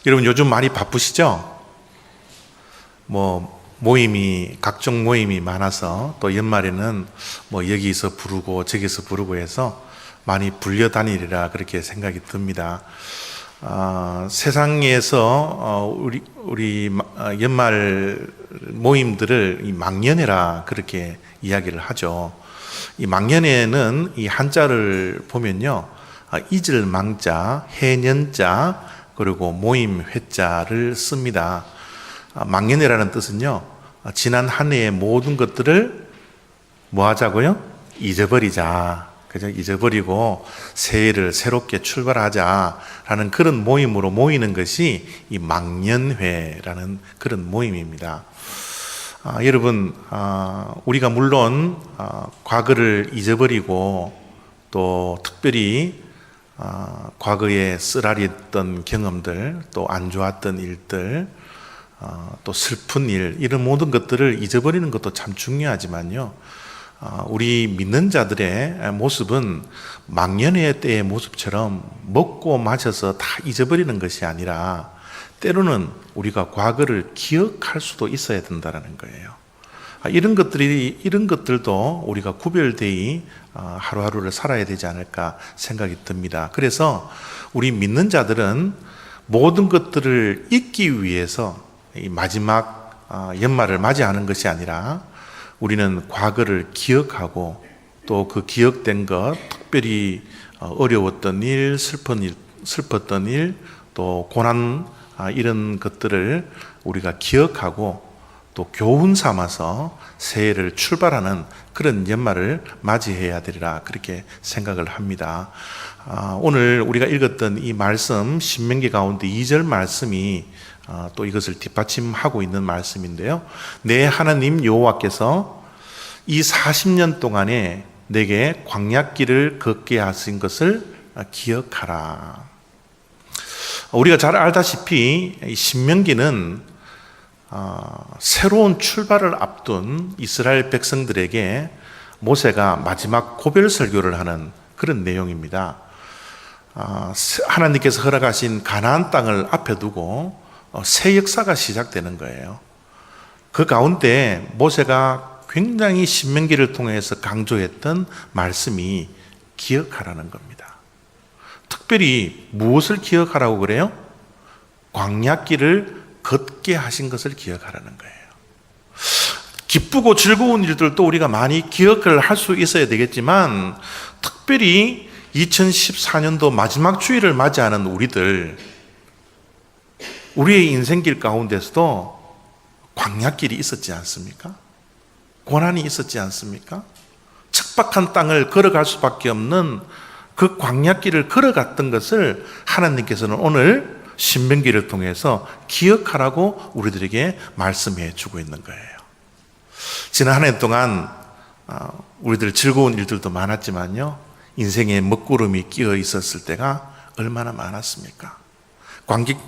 여러분 요즘 많이 바쁘시죠? 각종 모임이 많아서 또 연말에는 여기서 부르고 저기서 부르고 해서 많이 불려다니리라 그렇게 생각이 듭니다. 세상에서 우리 연말 모임들을 이 망연회라 그렇게 이야기를 하죠. 이 망연회는 이 한자를 보면요, 잊을 망자, 해년자, 그리고 모임 회자를 씁니다. 망연회라는 뜻은요, 지난 한 해의 모든 것들을 뭐 하자고요? 잊어버리자. 그죠? 잊어버리고 새해를 새롭게 출발하자라는 그런 모임으로 모이는 것이 이 망연회라는 그런 모임입니다. 여러분, 우리가 물론 과거를 잊어버리고 또 특별히 과거에 쓰라렸던 경험들, 또 안 좋았던 일들, 또 슬픈 일, 이런 모든 것들을 잊어버리는 것도 참 중요하지만요, 우리 믿는 자들의 모습은 망연회 때의 모습처럼 먹고 마셔서 다 잊어버리는 것이 아니라 때로는 우리가 과거를 기억할 수도 있어야 된다는 거예요. 이런 것들도 우리가 구별되이 하루하루를 살아야 되지 않을까 생각이 듭니다. 그래서 우리 믿는 자들은 모든 것들을 잊기 위해서 이 마지막 연말을 맞이하는 것이 아니라 우리는 과거를 기억하고 또 그 기억된 것, 특별히 어려웠던 일, 슬펐던 일, 또 고난, 이런 것들을 우리가 기억하고 또 교훈 삼아서 새해를 출발하는 그런 연말을 맞이해야 되리라 그렇게 생각을 합니다. 오늘 우리가 읽었던 이 말씀, 신명기 가운데 2절 말씀이 또 이것을 뒷받침하고 있는 말씀인데요, 내 하나님 여호와께서 이 40년 동안에 내게 광야길을 걷게 하신 것을 기억하라. 우리가 잘 알다시피 신명기는 새로운 출발을 앞둔 이스라엘 백성들에게 모세가 마지막 고별 설교를 하는 그런 내용입니다. 하나님께서 허락하신 가나안 땅을 앞에 두고 새 역사가 시작되는 거예요. 그 가운데 모세가 굉장히 신명기를 통해서 강조했던 말씀이 기억하라는 겁니다. 특별히 무엇을 기억하라고 그래요? 광야길을 걷게 하신 것을 기억하라는 거예요. 기쁘고 즐거운 일들도 우리가 많이 기억을 할 수 있어야 되겠지만, 특별히 2014년도 마지막 주일을 맞이하는 우리의 인생길 가운데서도 광야길이 있었지 않습니까? 고난이 있었지 않습니까? 척박한 땅을 걸어갈 수밖에 없는 그 광야길을 걸어갔던 것을 하나님께서는 오늘 신명기를 통해서 기억하라고 우리들에게 말씀해 주고 있는 거예요. 지난 한 해 동안 우리들 즐거운 일들도 많았지만요, 인생에 먹구름이 끼어 있었을 때가 얼마나 많았습니까?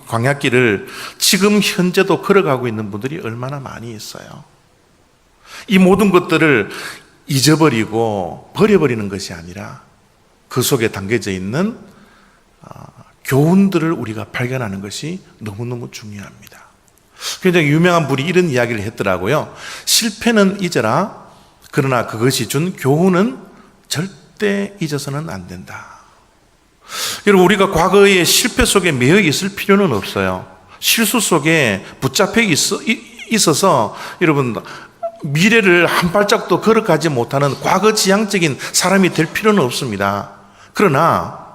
광야길을 지금 현재도 걸어가고 있는 분들이 얼마나 많이 있어요. 이 모든 것들을 잊어버리고 버려버리는 것이 아니라 그 속에 담겨져 있는 교훈들을 우리가 발견하는 것이 너무너무 중요합니다. 굉장히 유명한 분이 이런 이야기를 했더라고요. 실패는 잊어라, 그러나 그것이 준 교훈은 절대 잊어서는 안 된다. 여러분, 우리가 과거의 실패 속에 매여 있을 필요는 없어요. 실수 속에 붙잡혀 있어서 여러분, 미래를 한 발짝도 걸어가지 못하는 과거지향적인 사람이 될 필요는 없습니다. 그러나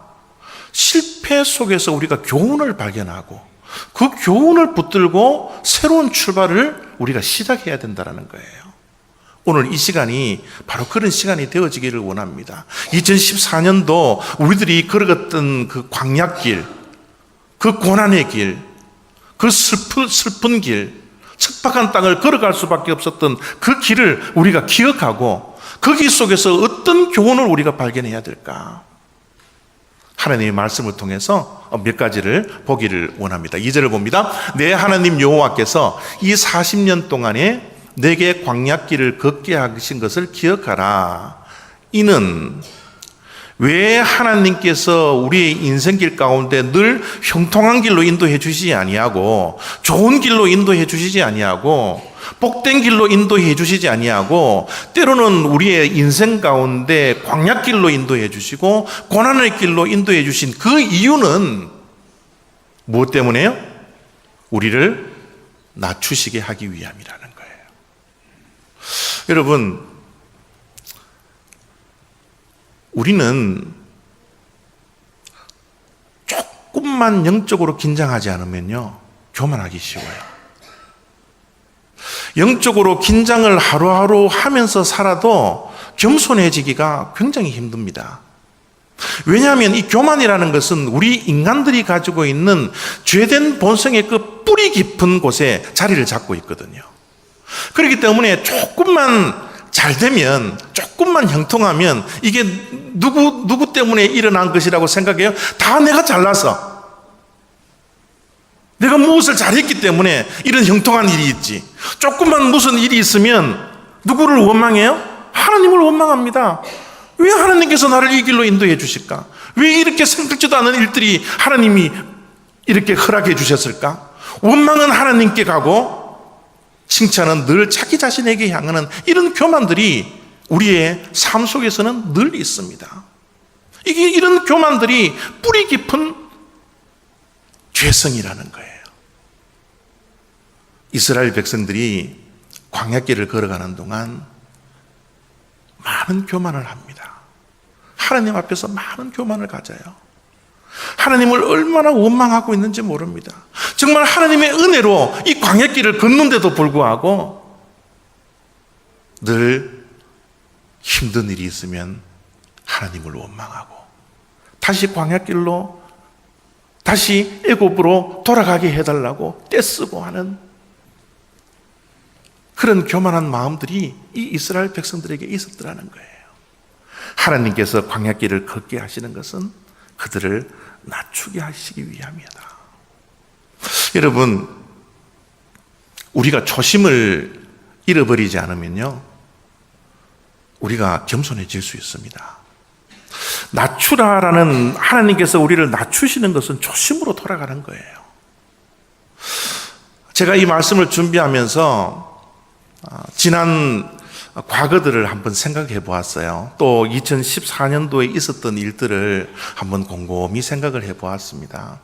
실패 속에서 우리가 교훈을 발견하고 그 교훈을 붙들고 새로운 출발을 우리가 시작해야 된다는 거예요. 오늘 이 시간이 바로 그런 시간이 되어지기를 원합니다. 2014년도 우리들이 걸어갔던 그 광야길, 그 고난의 길, 그 슬픈 길, 척박한 땅을 걸어갈 수밖에 없었던 그 길을 우리가 기억하고 거기 속에서 어떤 교훈을 우리가 발견해야 될까? 하나님의 말씀을 통해서 몇 가지를 보기를 원합니다. 2절을 봅니다. 내 하나님 여호와께서 이 40년 동안에 내게 광야길을 걷게 하신 것을 기억하라. 이는 왜 하나님께서 우리의 인생길 가운데 늘 형통한 길로 인도해 주시지 아니하고, 좋은 길로 인도해 주시지 아니하고, 복된 길로 인도해 주시지 아니하고, 때로는 우리의 인생 가운데 광야길로 인도해 주시고 고난의 길로 인도해 주신 그 이유는 무엇 때문에요? 우리를 낮추시게 하기 위함이라는 거예요. 여러분, 우리는 조금만 영적으로 긴장하지 않으면요, 교만하기 쉬워요. 영적으로 긴장을 하루하루 하면서 살아도 겸손해지기가 굉장히 힘듭니다. 왜냐하면 이 교만이라는 것은 우리 인간들이 가지고 있는 죄된 본성의 그 뿌리 깊은 곳에 자리를 잡고 있거든요. 그렇기 때문에 조금만 잘 되면, 조금만 형통하면 이게 누구 때문에 일어난 것이라고 생각해요? 다 내가 잘나서, 내가 무엇을 잘했기 때문에 이런 형통한 일이 있지. 조금만 무슨 일이 있으면 누구를 원망해요? 하나님을 원망합니다. 왜 하나님께서 나를 이 길로 인도해 주실까? 왜 이렇게 생각지도 않은 일들이 하나님이 이렇게 허락해 주셨을까? 원망은 하나님께 가고 칭찬은 늘 자기 자신에게 향하는 이런 교만들이 우리의 삶 속에서는 늘 있습니다. 이런 교만들이 뿌리 깊은 죄성이라는 거예요. 이스라엘 백성들이 광야길을 걸어가는 동안 많은 교만을 합니다. 하나님 앞에서 많은 교만을 가져요. 하나님을 얼마나 원망하고 있는지 모릅니다. 정말 하나님의 은혜로 이 광야길을 걷는데도 불구하고 늘 힘든 일이 있으면 하나님을 원망하고 다시 광야길로, 다시 애굽으로 돌아가게 해달라고 떼쓰고 하는 그런 교만한 마음들이 이 이스라엘 백성들에게 있었더라는 거예요. 하나님께서 광야길을 걷게 하시는 것은 그들을 낮추게 하시기 위함이다. 여러분, 우리가 초심을 잃어버리지 않으면요, 우리가 겸손해질 수 있습니다. 낮추라라는, 하나님께서 우리를 낮추시는 것은 초심으로 돌아가는 거예요. 제가 이 말씀을 준비하면서 지난 과거들을 한번 생각해 보았어요. 또 2014년도에 있었던 일들을 한번 곰곰이 생각을 해 보았습니다.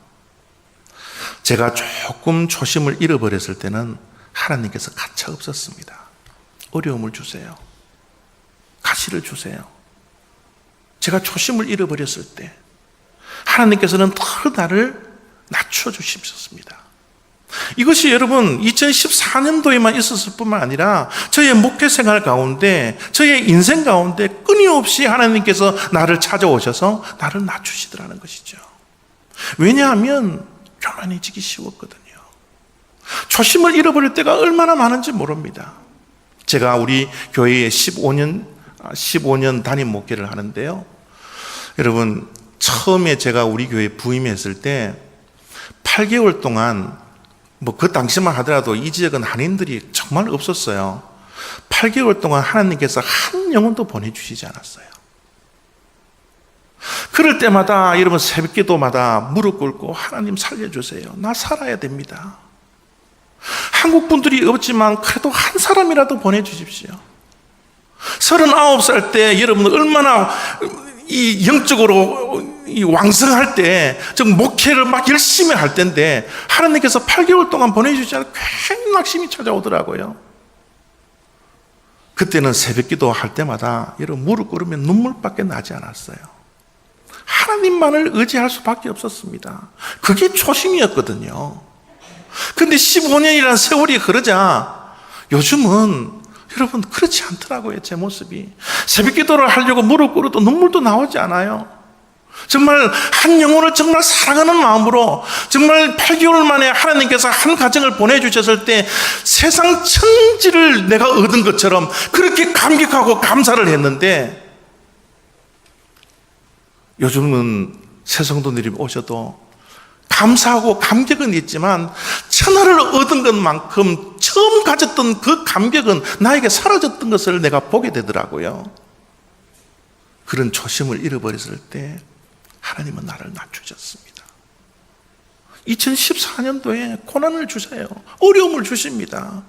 제가 조금 초심을 잃어버렸을 때는 하나님께서 가차 없었습니다. 어려움을 주세요. 가시를 주세요. 제가 초심을 잃어버렸을 때 하나님께서는 더 나를 낮춰주셨습니다. 이것이 여러분 2014년도에만 있었을 뿐만 아니라 저의 목회 생활 가운데, 저의 인생 가운데 끊임없이 하나님께서 나를 찾아오셔서 나를 낮추시더라는 것이죠. 왜냐하면 교만해지기 쉬웠거든요. 초심을 잃어버릴 때가 얼마나 많은지 모릅니다. 제가 우리 교회에 15년 담임 목회를 하는데요, 여러분, 처음에 제가 우리 교회에 부임했을 때 8개월 동안, 그 당시만 하더라도 이 지역은 한인들이 정말 없었어요. 8개월 동안 하나님께서 한 영혼도 보내주시지 않았어요. 그럴 때마다 여러분, 새벽 기도마다 무릎 꿇고 하나님 살려주세요. 나 살아야 됩니다. 한국 분들이 없지만 그래도 한 사람이라도 보내주십시오. 39살 때 여러분 얼마나 이 영적으로 왕성할 때, 목회를 막 열심히 할 때인데 하나님께서 8개월 동안 보내주지 않고 괜히 낙심이 찾아오더라고요. 그때는 새벽 기도 할 때마다 여러분 무릎 꿇으면 눈물밖에 나지 않았어요. 하나님만을 의지할 수밖에 없었습니다. 그게 초심이었거든요. 그런데 15년이라는 세월이 흐르자 요즘은 여러분 그렇지 않더라고요. 제 모습이. 새벽 기도를 하려고 무릎 꿇어도 눈물도 나오지 않아요. 정말 한 영혼을 정말 사랑하는 마음으로 정말 8개월 만에 하나님께서 한 가정을 보내주셨을 때 세상 천지를 내가 얻은 것처럼 그렇게 감격하고 감사를 했는데, 요즘은 새 성도들이 오셔도 감사하고 감격은 있지만 천하를 얻은 것만큼 처음 가졌던 그 감격은 나에게 사라졌던 것을 내가 보게 되더라고요. 그런 초심을 잃어버렸을 때 하나님은 나를 낮추셨습니다. 2014년도에 고난을 주세요. 어려움을 주십니다.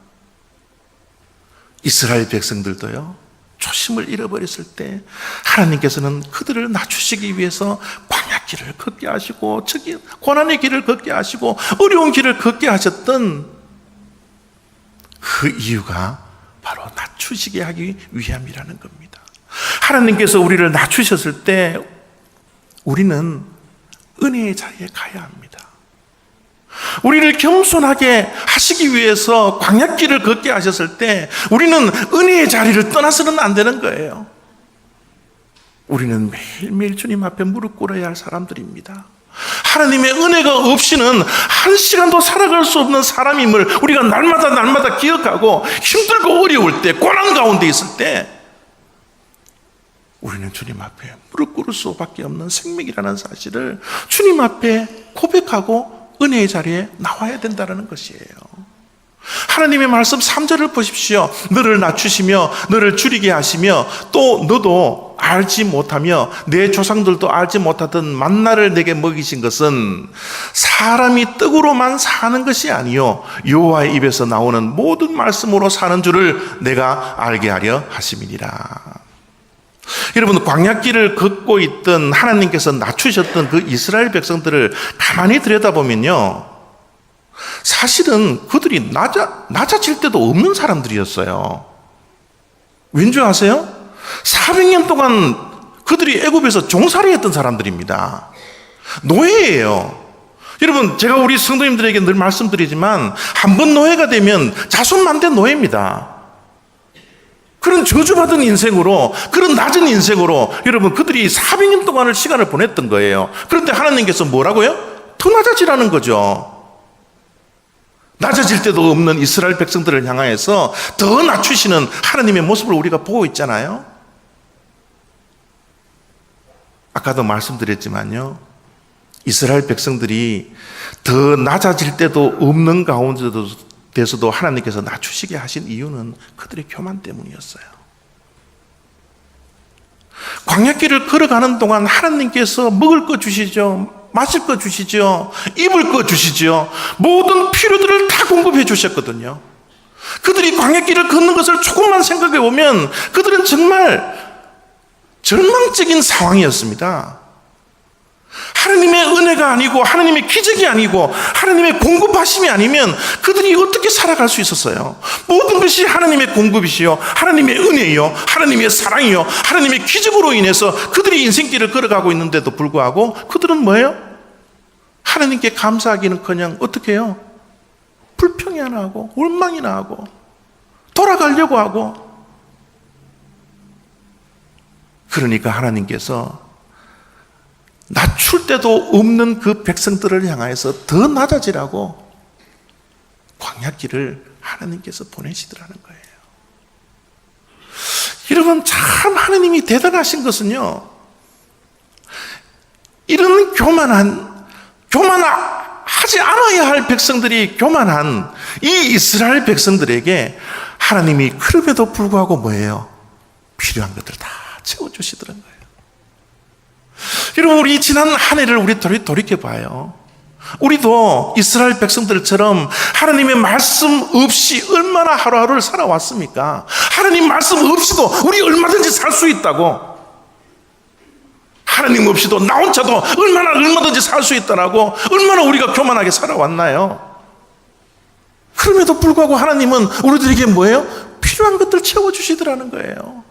이스라엘 백성들도요, 초심을 잃어버렸을 때 하나님께서는 그들을 낮추시기 위해서 광야길을 걷게 하시고 고난의 길을 걷게 하시고 어려운 길을 걷게 하셨던 그 이유가 바로 낮추시게 하기 위함이라는 겁니다. 하나님께서 우리를 낮추셨을 때 우리는 은혜의 자리에 가야 합니다. 우리를 겸손하게 하시기 위해서 광야길을 걷게 하셨을 때 우리는 은혜의 자리를 떠나서는 안 되는 거예요. 우리는 매일매일 주님 앞에 무릎 꿇어야 할 사람들입니다. 하나님의 은혜가 없이는 한 시간도 살아갈 수 없는 사람임을 우리가 날마다 기억하고 힘들고 어려울 때, 고난 가운데 있을 때 우리는 주님 앞에 무릎 꿇을 수밖에 없는 생명이라는 사실을 주님 앞에 고백하고 은혜의 자리에 나와야 된다는 것이에요. 하나님의 말씀 3절을 보십시오. 너를 낮추시며 너를 줄이게 하시며 또 너도 알지 못하며 내 조상들도 알지 못하던 만나를 내게 먹이신 것은 사람이 떡으로만 사는 것이 아니요 여호와의 입에서 나오는 모든 말씀으로 사는 줄을 내가 알게 하려 하심이니라. 여러분, 광야길을 걷고 있던 하나님께서 낮추셨던 그 이스라엘 백성들을 가만히 들여다보면요, 사실은 그들이 낮아질 때도 없는 사람들이었어요. 왠 줄 아세요? 400년 동안 그들이 애굽에서 종살이 했던 사람들입니다. 노예예요. 여러분, 제가 우리 성도님들에게 늘 말씀드리지만 한 번 노예가 되면 자손만대 노예입니다. 그런 저주받은 인생으로, 그런 낮은 인생으로 여러분 그들이 400년 동안을 시간을 보냈던 거예요. 그런데 하나님께서 뭐라고요? 더 낮아지라는 거죠. 낮아질 때도 없는 이스라엘 백성들을 향하여서 더 낮추시는 하나님의 모습을 우리가 보고 있잖아요. 아까도 말씀드렸지만요, 이스라엘 백성들이 더 낮아질 때도 없는 가운데서도 하나님께서 낮추시게 하신 이유는 그들의 교만 때문이었어요. 광야길을 걸어가는 동안 하나님께서 먹을 거 주시죠, 마실 거 주시죠, 입을 거 주시죠. 모든 필요들을 다 공급해 주셨거든요. 그들이 광야길을 걷는 것을 조금만 생각해 보면 그들은 정말 절망적인 상황이었습니다. 하나님의 은혜가 아니고 하나님의 기적이 아니고 하나님의 공급하심이 아니면 그들이 어떻게 살아갈 수 있었어요? 모든 것이 하나님의 공급이시요, 하나님의 은혜요, 하나님의 사랑이요, 하나님의 기적으로 인해서 그들이 인생길을 걸어가고 있는데도 불구하고 그들은 뭐예요? 하나님께 감사하기는커녕 어떻게 해요? 불평이나 하고 원망이나 하고 돌아가려고 하고. 그러니까 하나님께서 낮출 때도 없는 그 백성들을 향해서 더 낮아지라고 광야길을 하나님께서 보내시더라는 거예요. 여러분, 참 하나님이 대단하신 것은요, 이런 교만하지 않아야 할 백성들이 교만한 이 이스라엘 백성들에게 하나님이 그럼에도 불구하고 뭐예요? 필요한 것들 다 채워주시더란 거예요. 여러분, 우리 지난 한 해를 우리 돌이켜봐요. 우리도 이스라엘 백성들처럼 하나님의 말씀 없이 얼마나 하루하루를 살아왔습니까? 하나님 말씀 없이도 우리 얼마든지 살 수 있다고. 하나님 없이도 나 혼자도 얼마든지 살 수 있다라고 얼마나 우리가 교만하게 살아왔나요? 그럼에도 불구하고 하나님은 우리들에게 뭐예요? 필요한 것들 채워주시더라는 거예요.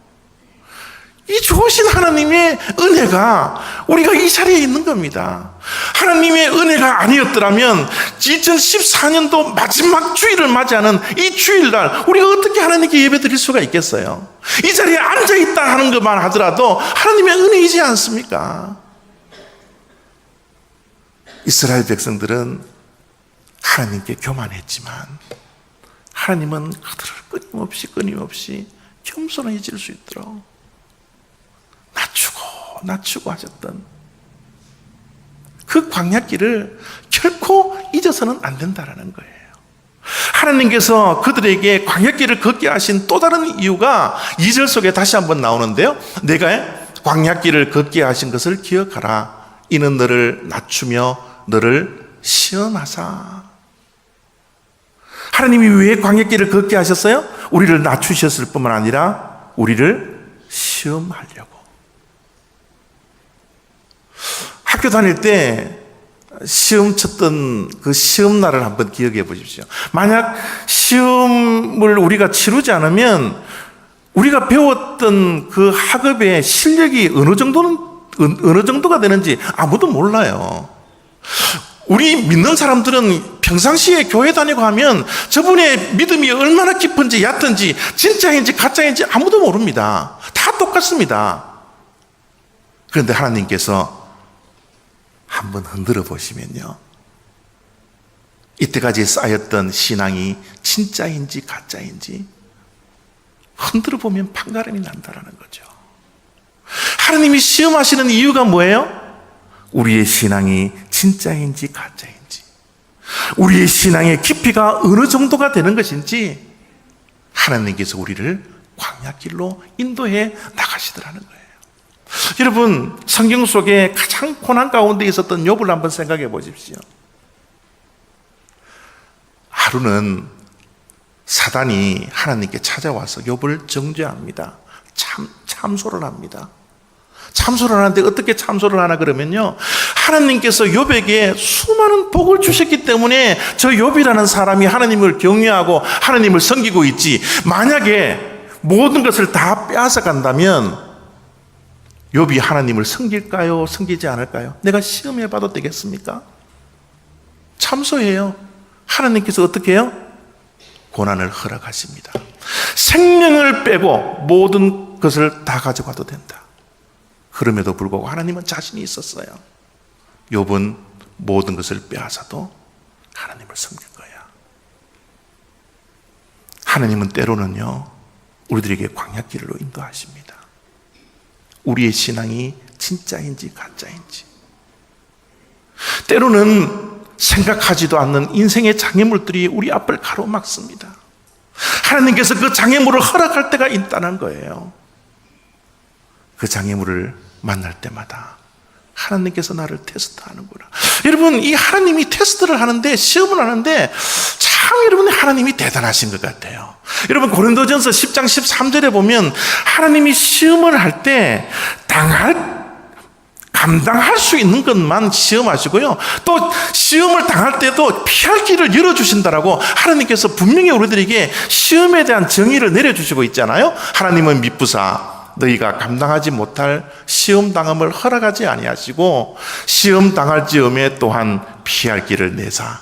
이 좋으신 하나님의 은혜가 우리가 이 자리에 있는 겁니다. 하나님의 은혜가 아니었더라면 2014년도 마지막 주일을 맞이하는 이 주일날 우리가 어떻게 하나님께 예배드릴 수가 있겠어요? 이 자리에 앉아있다 하는 것만 하더라도 하나님의 은혜이지 않습니까? 이스라엘 백성들은 하나님께 교만했지만 하나님은 그들을 끊임없이 겸손해질 수 있도록 낮추고 하셨던 그 광야길을 결코 잊어서는 안 된다라는 거예요. 하나님께서 그들에게 광야길을 걷게 하신 또 다른 이유가 2절 속에 다시 한번 나오는데요, 내가 광야길을 걷게 하신 것을 기억하라. 이는 너를 낮추며 너를 시험하사. 하나님이 왜 광야길을 걷게 하셨어요? 우리를 낮추셨을 뿐만 아니라 우리를 시험하려고. 학교 다닐 때 시험 쳤던 그 시험날을 한번 기억해 보십시오. 만약 시험을 우리가 치르지 않으면 우리가 배웠던 그 학업의 실력이 어느 정도가 되는지 아무도 몰라요. 우리 믿는 사람들은 평상시에 교회 다니고 하면 저분의 믿음이 얼마나 깊은지 얕은지 진짜인지 가짜인지 아무도 모릅니다. 다 똑같습니다. 그런데 하나님께서 한번 흔들어 보시면요, 이때까지 쌓였던 신앙이 진짜인지 가짜인지 흔들어 보면 판가름이 난다라는 거죠. 하나님이 시험하시는 이유가 뭐예요? 우리의 신앙이 진짜인지 가짜인지, 우리의 신앙의 깊이가 어느 정도가 되는 것인지 하나님께서 우리를 광야길로 인도해 나가시더라는 거예요. 여러분, 성경 속에 가장 고난 가운데 있었던 욥을 한번 생각해 보십시오. 하루는 사단이 하나님께 찾아와서 욥을 정죄합니다. 참소를 합니다. 참소를 하는데 어떻게 참소를 하나 그러면요, 하나님께서 욥에게 수많은 복을 주셨기 때문에 저 욥이라는 사람이 하나님을 경외하고 하나님을 섬기고 있지, 만약에 모든 것을 다 빼앗아 간다면 욥이 하나님을 섬길까요? 섬기지 않을까요? 내가 시험해 봐도 되겠습니까? 참소해요. 하나님께서 어떻게 해요? 고난을 허락하십니다. 생명을 빼고 모든 것을 다 가져가도 된다. 그럼에도 불구하고 하나님은 자신이 있었어요. 욥은 모든 것을 빼앗아도 하나님을 섬길 거야. 하나님은 때로는요, 우리들에게 광야길로 인도하십니다. 우리의 신앙이 진짜인지 가짜인지, 때로는 생각하지도 않는 인생의 장애물들이 우리 앞을 가로막습니다. 하나님께서 그 장애물을 허락할 때가 있다는 거예요. 그 장애물을 만날 때마다 하나님께서 나를 테스트하는구나. 여러분, 이 하나님이 테스트를 하는데, 시험을 하는데 참 여러분, 하나님이 대단하신 것 같아요. 여러분, 고린도전서 10장 13절에 보면 하나님이 시험을 할 때 감당할 수 있는 것만 시험하시고요, 또 시험을 당할 때도 피할 길을 열어주신다라고 하나님께서 분명히 우리들에게 시험에 대한 정의를 내려주시고 있잖아요. 하나님은 미쁘사 너희가 감당하지 못할 시험 당함을 허락하지 아니하시고 시험 당할 즈음에 또한 피할 길을 내사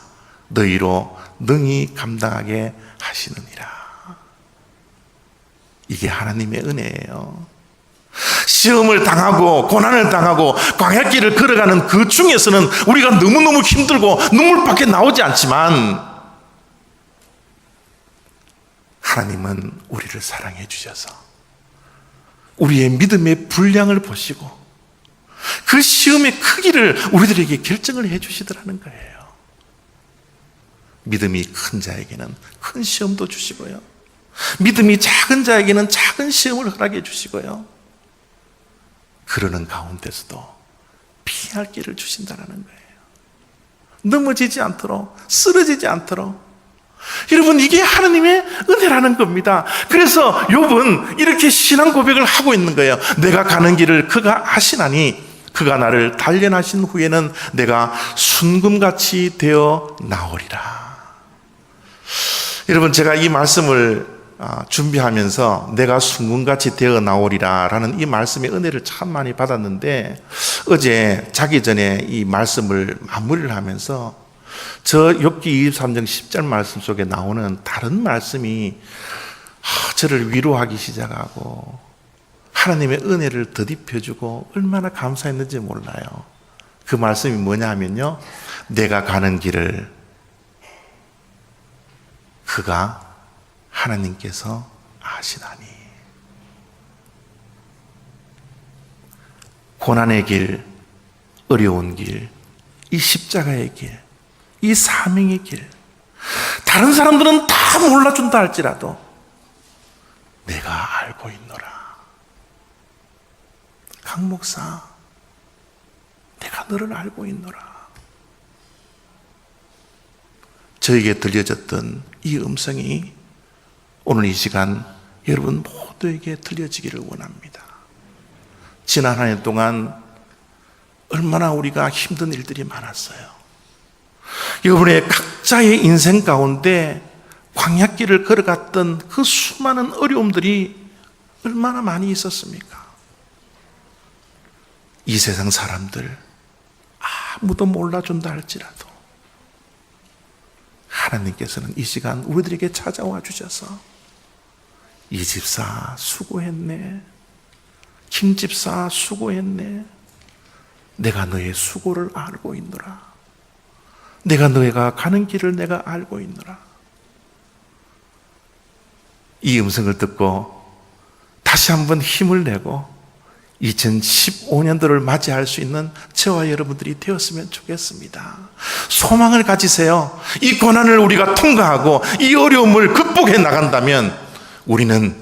너희로 능히 감당하게 하시느니라. 이게 하나님의 은혜예요. 시험을 당하고 고난을 당하고 광야길을 걸어가는 그 중에서는 우리가 너무너무 힘들고 눈물밖에 나오지 않지만 하나님은 우리를 사랑해 주셔서 우리의 믿음의 분량을 보시고 그 시험의 크기를 우리들에게 결정을 해 주시더라는 거예요. 믿음이 큰 자에게는 큰 시험도 주시고요, 믿음이 작은 자에게는 작은 시험을 허락해 주시고요, 그러는 가운데서도 피할 길을 주신다는 거예요. 넘어지지 않도록, 쓰러지지 않도록. 여러분, 이게 하나님의 은혜라는 겁니다. 그래서 욥은 이렇게 신앙 고백을 하고 있는 거예요. 내가 가는 길을 그가 아시나니 그가 나를 단련하신 후에는 내가 순금같이 되어 나오리라. 여러분, 제가 이 말씀을 준비하면서 내가 순금같이 되어 나오리라 라는 이 말씀의 은혜를 참 많이 받았는데, 어제 자기 전에 이 말씀을 마무리를 하면서 저 욥기 23장 10절 말씀 속에 나오는 다른 말씀이 저를 위로하기 시작하고 하나님의 은혜를 더딥혀주고 얼마나 감사했는지 몰라요. 그 말씀이 뭐냐 하면요, 내가 가는 길을 그가 하나님께서 아시나니. 고난의 길, 어려운 길, 이 십자가의 길, 이 사명의 길, 다른 사람들은 다 몰라준다 할지라도 내가 알고 있노라. 강 목사, 내가 너를 알고 있노라. 저에게 들려졌던 이 음성이 오늘 이 시간 여러분 모두에게 들려지기를 원합니다. 지난 한 해 동안 얼마나 우리가 힘든 일들이 많았어요. 여러분의 각자의 인생 가운데 광야길을 걸어갔던 그 수많은 어려움들이 얼마나 많이 있었습니까? 이 세상 사람들 아무도 몰라준다 할지라도 하나님께서는 이 시간 우리들에게 찾아와 주셔서 이 집사 수고했네, 김 집사 수고했네, 내가 너의 수고를 알고 있노라, 내가 너희가 가는 길을 내가 알고 있노라. 이 음성을 듣고 다시 한번 힘을 내고 2015년도를 맞이할 수 있는 저와 여러분들이 되었으면 좋겠습니다. 소망을 가지세요. 이 고난을 우리가 통과하고 이 어려움을 극복해 나간다면 우리는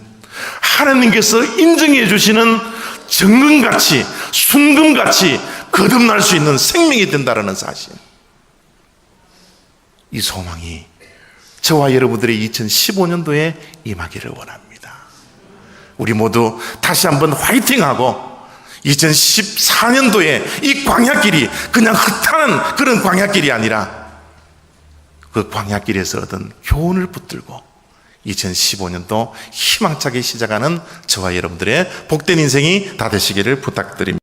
하나님께서 인정해 주시는 정금같이 순금같이 거듭날 수 있는 생명이 된다는 사실, 이 소망이 저와 여러분들의 2015년도에 임하기를 원합니다. 우리 모두 다시 한번 화이팅하고 2014년도에 이 광야길이 그냥 흩타는 그런 광야길이 아니라 그 광야길에서 얻은 교훈을 붙들고 2015년도 희망차게 시작하는 저와 여러분들의 복된 인생이 다 되시기를 부탁드립니다.